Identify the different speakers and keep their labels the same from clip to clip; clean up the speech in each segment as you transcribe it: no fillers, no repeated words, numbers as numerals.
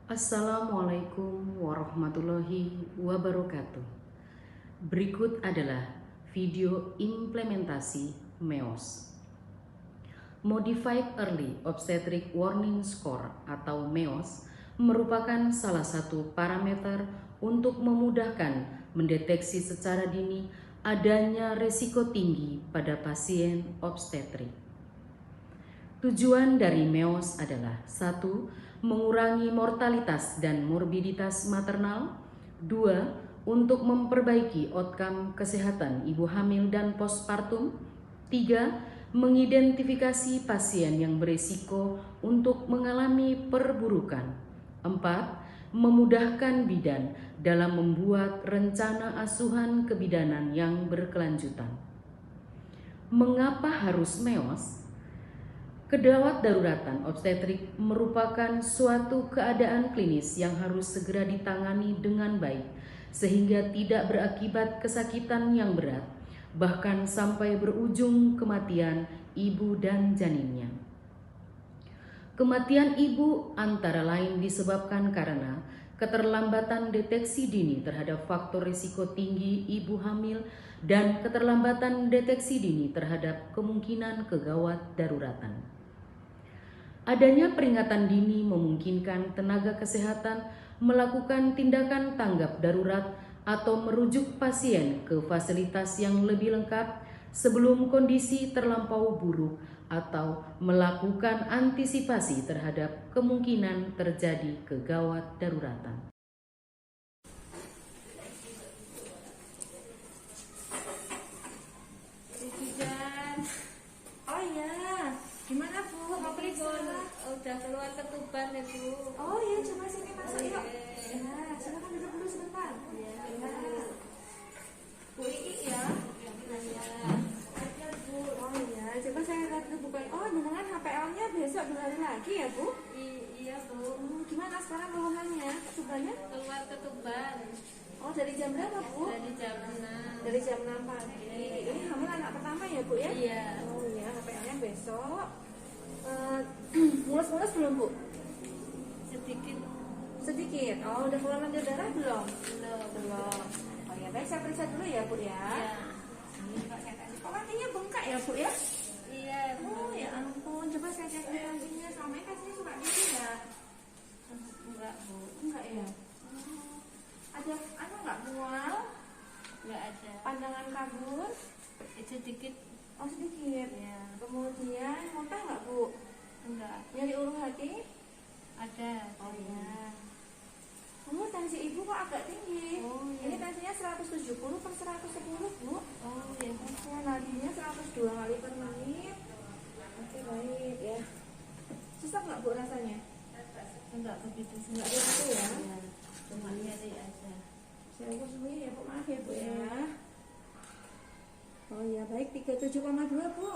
Speaker 1: Assalamualaikum warahmatullahi wabarakatuh. Berikut adalah video implementasi MEOS. Modified Early Obstetric Warning Score atau MEOS merupakan salah satu parameter untuk memudahkan mendeteksi secara dini adanya risiko tinggi pada pasien obstetrik. Tujuan dari MEOS adalah 1. Mengurangi mortalitas dan morbiditas maternal. 2. Untuk memperbaiki outcome kesehatan ibu hamil dan postpartum. 3. Mengidentifikasi pasien yang berisiko untuk mengalami perburukan. 4. Memudahkan bidan dalam membuat rencana asuhan kebidanan yang berkelanjutan. Mengapa harus MEOS? Kedawat daruratan obstetrik merupakan suatu keadaan klinis yang harus segera ditangani dengan baik, sehingga tidak berakibat kesakitan yang berat, bahkan sampai berujung kematian ibu dan janinnya. Kematian ibu antara lain disebabkan karena keterlambatan deteksi dini terhadap faktor risiko tinggi ibu hamil dan keterlambatan deteksi dini terhadap kemungkinan kegawat daruratan. Adanya peringatan dini memungkinkan tenaga kesehatan melakukan tindakan tanggap darurat atau merujuk pasien ke fasilitas yang lebih lengkap sebelum kondisi terlampau buruk atau melakukan antisipasi terhadap kemungkinan terjadi kegawat daruratan.
Speaker 2: Oh iya, gimana Bu? Mau periksa?
Speaker 3: Udah keluar ketuban ya Bu.
Speaker 2: Oh iya, coba sini masuk yuk.
Speaker 3: Iya.
Speaker 2: Ya, silakan duduk dulu sebentar.
Speaker 3: Iya.
Speaker 2: Ya. Bu Ii ya.
Speaker 3: Iya.
Speaker 2: Aja Bu. Oh iya, coba saya lihat dulu bukan. Oh, dengan HPL-nya besok 2 hari lagi ya Bu?
Speaker 3: Iya Bu.
Speaker 2: Gimana sekarang keluhannya? Ketubannya?
Speaker 3: Keluar ketuban
Speaker 2: Oh, dari jam berapa Bu?
Speaker 3: dari jam 6.
Speaker 2: Dari jam 6 pagi. Ini hamil anak pertama ya Bu ya?
Speaker 3: Iya.
Speaker 2: Oh iya, HPL-nya besok. Mulus-mulus belum Bu?
Speaker 3: Sedikit
Speaker 2: Sedikit. Oh, udah keluar nanti darah belum?
Speaker 3: belum.
Speaker 2: Belum. Oh ya, baik saya periksa dulu ya Bu ya.
Speaker 3: Iya.
Speaker 2: Ini Pak saya kasih. Oh, kakinya bengkak ya Bu ya?
Speaker 3: Iya Bu.
Speaker 2: Oh ya ampun, coba saya cek dulu kakinya. Selama ini kakinya suka gitu ya?
Speaker 3: Enggak Bu.
Speaker 2: Enggak ya? Oh. Ada enggak mual?
Speaker 3: Enggak ada.
Speaker 2: Pandangan kabur?
Speaker 3: Sedikit.
Speaker 2: Oh sedikit.
Speaker 3: Ya.
Speaker 2: Kemudian muntah nggak Bu?
Speaker 3: Enggak.
Speaker 2: Nyari ulu hati?
Speaker 3: Ada.
Speaker 2: Oh iya. Tensi ibu kok agak tinggi.
Speaker 3: Oh, iya.
Speaker 2: Ini tensinya 170 per 110 Bu.
Speaker 3: Oh iya.
Speaker 2: Oke, nadinya 102 kali per menit. Oke, baik ya. Susah nggak Bu rasanya?
Speaker 3: Enggak begitu sih.
Speaker 2: Nggak begitu ya?
Speaker 3: Iya. Cuma nyari aja.
Speaker 2: Saya suwi ya Bu, maaf ya Bu ya. Oh iya, baik 37,2 Bu.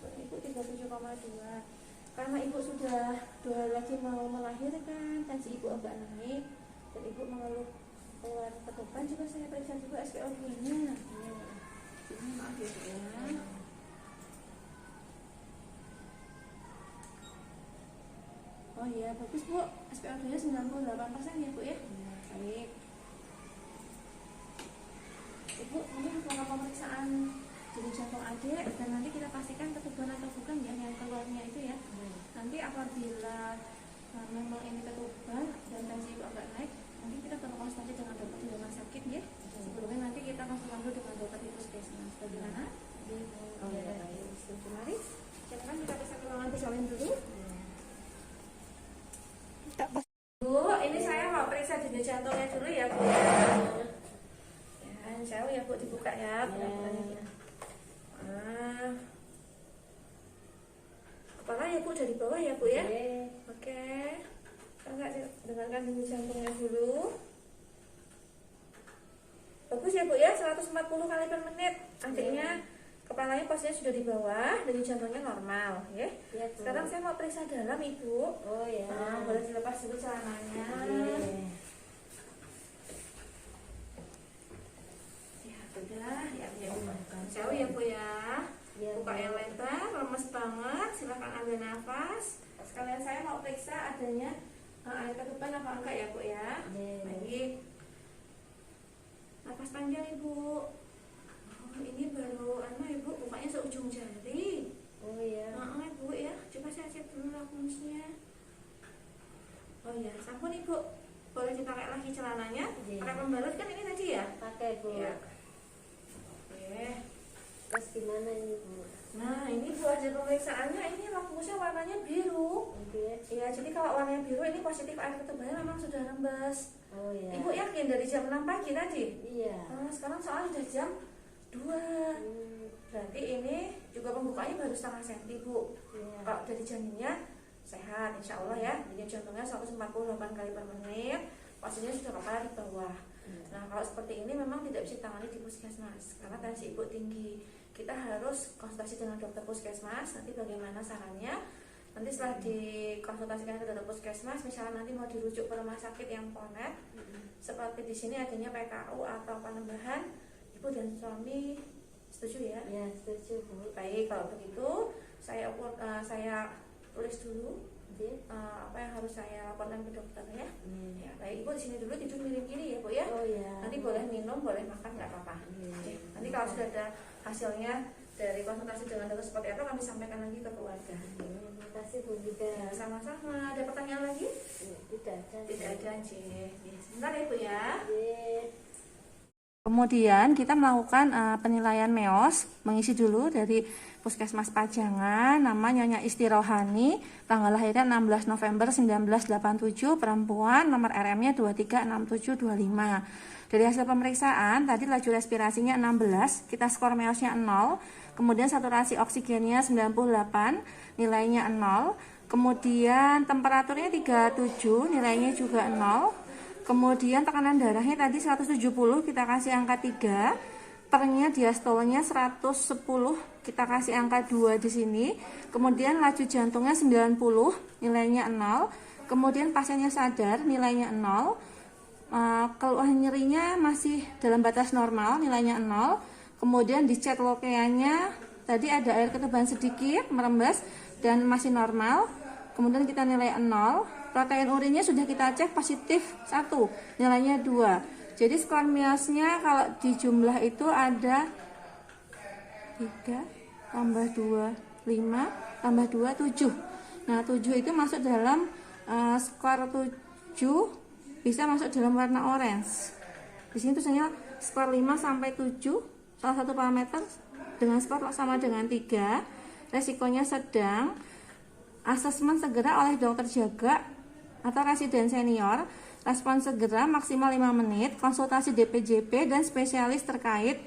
Speaker 2: Ibu 37,2. Karena ibu sudah 2 hari lagi mau melahirkan, tensi ibu agak naik dan ibu mengeluh keluar ketuban, juga saya periksa juga SpO2-nya. Ini maaf ya Bu ya. Oh iya, bagus Bu. SpO2-nya 98% ya Bu ya. Baik. Ibu mungkin kalau pemeriksaan jadi jantung adik dan nanti kita pastikan ketuban atau bukan ya yang keluarnya itu ya. Nanti apabila memang ini ketuban dan tensi ibu agak naik, nanti kita berkonsultasi dengan dokter di rumah sakit ya. Sebelumnya nanti kita konsultasi dulu dengan dokter di puskesmas. Bagaimana? Oh ya, baik. Mari, silakan kita bisa ke ruangan bersalin dulu. Bu, ini saya mau periksa denyut jantungnya dulu ya Bu. Ya, jauh ya Bu, dibuka ya. Kepala ya Bu, dari bawah ya Bu ya. Oke. Kita dengarkan denyut jantungnya dulu. Bagus ya Bu ya, 140 kali per menit. Artinya kepalanya posisinya sudah di bawah, denyut jantungnya normal ya. Sekarang saya mau periksa dalam Ibu.
Speaker 3: Oh ya.
Speaker 2: Boleh dilepas dulu celananya. Ya sudah, ya jauh ya Bu ya. Buka yang lebar, lemes banget. Silahkan ambil nafas. Sekalian saya mau periksa adanya air ketuban apa enggak ya Bu ya. Baik. Nafas panjang Ibu. Oh, ini baru Ibu bukanya seujung jari.
Speaker 3: Oh iya.
Speaker 2: Ibu ya, coba saya cek dulu lakmusnya. Oh ya, sampun Ibu. Boleh dipakai lagi celananya? Pakai pembalut kan ini tadi ya?
Speaker 3: Pakai Bu.
Speaker 2: Iya. Oke.
Speaker 3: Terus gimana ini Bu?
Speaker 2: Nah, ini Bu hasil pemeriksaannya, ini lakmusnya warnanya biru. Iya, jadi kalau warnanya biru ini positif air ketubannya memang sudah rembes.
Speaker 3: Oh iya.
Speaker 2: Ibu yakin dari jam 6 pagi tadi?
Speaker 3: Iya.
Speaker 2: Sekarang soalnya sudah jam 2. Berarti ini juga pembukanya baru setengah senti Bu.
Speaker 3: Iya.
Speaker 2: Kalau dari janinnya sehat insya Allah ya. Denyut jantungnya 148 kali per menit, posisinya sudah kepala di bawah. Nah kalau seperti ini memang tidak bisa ditangani di puskesmas karena tensi ibu tinggi. Kita harus konsultasi dengan dokter puskesmas. Nanti bagaimana sarannya? Nanti setelah dikonsultasikan ke dokter puskesmas, misalnya nanti mau dirujuk ke rumah sakit yang konet, seperti di sini adanya PKU atau penambahan, ibu dan suami setuju ya?
Speaker 3: Ya setuju Bu.
Speaker 2: Baik, kalau begitu saya tulis dulu apa yang harus saya laporkan ke dokter ya. Ya, baik Ibu di sini dulu tidur miring kiri ya Bu ya.
Speaker 3: Oh iya.
Speaker 2: Nanti boleh minum, boleh makan nggak apa-apa. Oke. Nanti kalau sudah ada hasilnya dari konsultasi dengan dokter seperti apa kami sampaikan lagi ke keluarga.
Speaker 3: Terima kasih Bu Bida.
Speaker 2: Ya, sama-sama. Ada pertanyaan lagi?
Speaker 3: Tidak ada.
Speaker 2: Tidak ada, Cik. Sebentar ya Bu ya.
Speaker 4: Kemudian kita melakukan penilaian MEOS, mengisi dulu dari Puskesmas Pajangan, nama Nyonya Isti Rohani, tanggal lahirnya 16 November 1987, perempuan, nomor RM-nya 236725. Dari hasil pemeriksaan, tadi laju respirasinya 16, kita skor MEOS-nya 0, kemudian saturasi oksigennya 98, nilainya 0, kemudian temperaturnya 37, nilainya juga 0, kemudian tekanan darahnya tadi 170, kita kasih angka 3, ternya diastolnya 110, kita kasih angka 2 di sini. Kemudian laju jantungnya 90, nilainya 0. Kemudian pasiennya sadar, nilainya 0. Keluhan nyerinya masih dalam batas normal, nilainya 0. Kemudian dicek lokeanya, tadi ada air ketuban sedikit, merembes dan masih normal. Kemudian kita nilai 0. Protein urinnya sudah kita cek positif 1, nilainya 2. Jadi skor MEOS-nya kalau di jumlah itu ada 3 tambah 2 5 tambah 2 7. Nah 7 itu masuk dalam skor 7 bisa masuk dalam warna orange. Di sini tulisannya skor 5 sampai 7, salah satu parameter dengan skor sama dengan 3. Resikonya sedang. Asesmen segera oleh dokter jaga atau residen senior. Respon segera maksimal 5 menit, konsultasi DPJP dan spesialis terkait,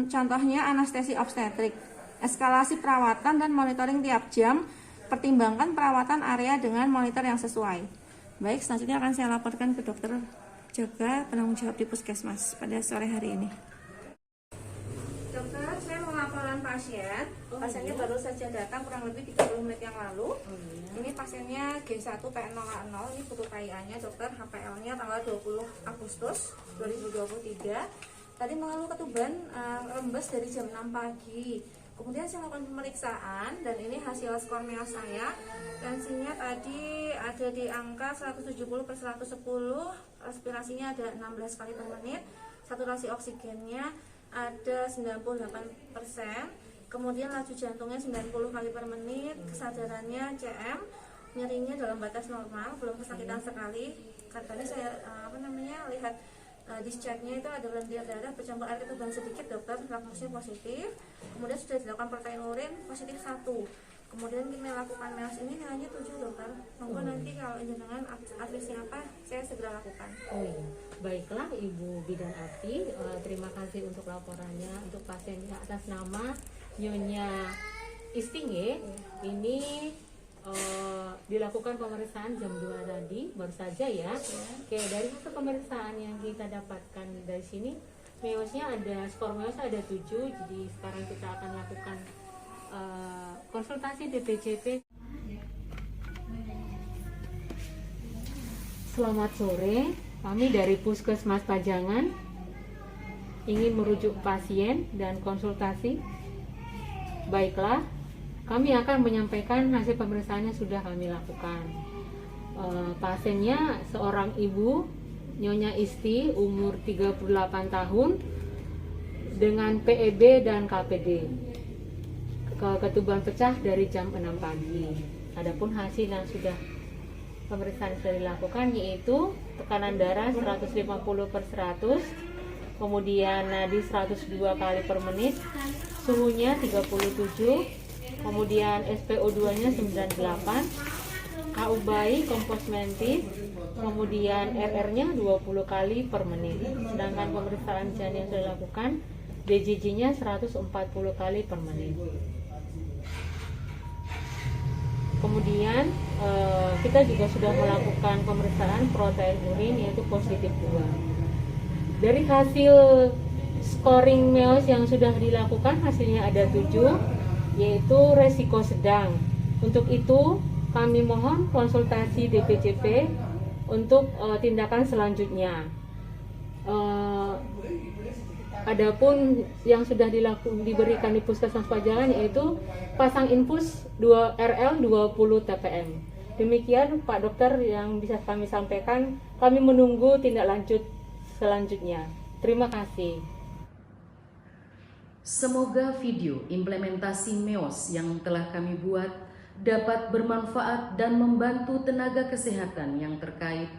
Speaker 4: contohnya anestesi obstetrik, eskalasi perawatan dan monitoring tiap jam, pertimbangkan perawatan area dengan monitor yang sesuai. Baik, selanjutnya akan saya laporkan ke dokter jaga penanggung jawab di puskesmas pada sore hari ini.
Speaker 2: Dokter, saya mau laporan pasien. Pasiennya baru saja datang kurang lebih 30 menit yang lalu. Ini pasiennya G1P0A0, ini butuh KIA-nya dokter, HPL-nya tanggal 20 Agustus 2023. Tadi mengeluh ketuban rembes dari jam 6 pagi. Kemudian saya lakukan pemeriksaan dan ini hasil skor MEOS saya. Tensinya tadi ada di angka 170/110, respirasinya ada 16 kali per menit, saturasi oksigennya ada 98%. Kemudian laju jantungnya 90 kali per menit, kesadarannya CM, nyerinya dalam batas normal, belum kesakitan sekali. Katanya saya lihat discharge-nya itu ada lendir darah bercampur air ketuban sedikit dokter, lakmusnya positif. Kemudian sudah dilakukan protein urin positif 1. Kemudian kita lakukan MEOS ini nilainya 7 dokter. Monggo nanti kalau jenengan advisnya apa, saya segera lakukan.
Speaker 5: Oh iya, baiklah Ibu Bidan Ati, terima kasih untuk laporannya untuk pasiennya atas nama Nyonya Istinge. Ini dilakukan pemeriksaan jam 2 tadi, baru saja ya. Oke, dari hasil pemeriksaan yang kita dapatkan dari sini, MEOS-nya ada, skor MEOS ada 7, jadi sekarang kita akan lakukan konsultasi DPJP. Selamat sore, kami dari Puskesmas Pajangan ingin merujuk pasien dan konsultasi. Baiklah, kami akan menyampaikan hasil pemeriksaan yang sudah kami lakukan. Pasiennya seorang ibu, Nyonya Isti, umur 38 tahun, dengan PEB dan KPD. Ketuban pecah dari jam 6 pagi. Adapun hasil yang sudah pemeriksaan sudah dilakukan yaitu tekanan darah 150/100, kemudian nadi 102 kali per menit, suhunya 37, kemudian SpO2-nya 98, KU bayi kompos mentis, kemudian RR-nya 20 kali per menit. Sedangkan pemeriksaan janin yang sudah dilakukan, DJJ-nya 140 kali per menit. Kemudian kita juga sudah melakukan pemeriksaan protein urin yaitu positif 2. Dari hasil scoring MEOS yang sudah dilakukan, hasilnya ada 7, yaitu resiko sedang. Untuk itu kami mohon konsultasi DPCP untuk tindakan selanjutnya. Adapun yang sudah diberikan di Puskesmas Pajangan yaitu pasang infus 2 RL 20 TPM. Demikian Pak Dokter yang bisa kami sampaikan. Kami menunggu tindak lanjut selanjutnya. Terima kasih.
Speaker 1: Semoga video implementasi MEOS yang telah kami buat dapat bermanfaat dan membantu tenaga kesehatan yang terkait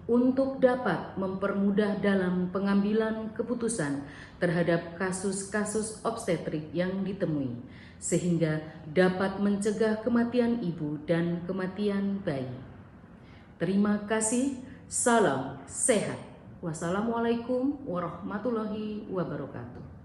Speaker 1: untuk dapat mempermudah dalam pengambilan keputusan terhadap kasus-kasus obstetrik yang ditemui, sehingga dapat mencegah kematian ibu dan kematian bayi. Terima kasih, salam sehat. Wassalamualaikum warahmatullahi wabarakatuh.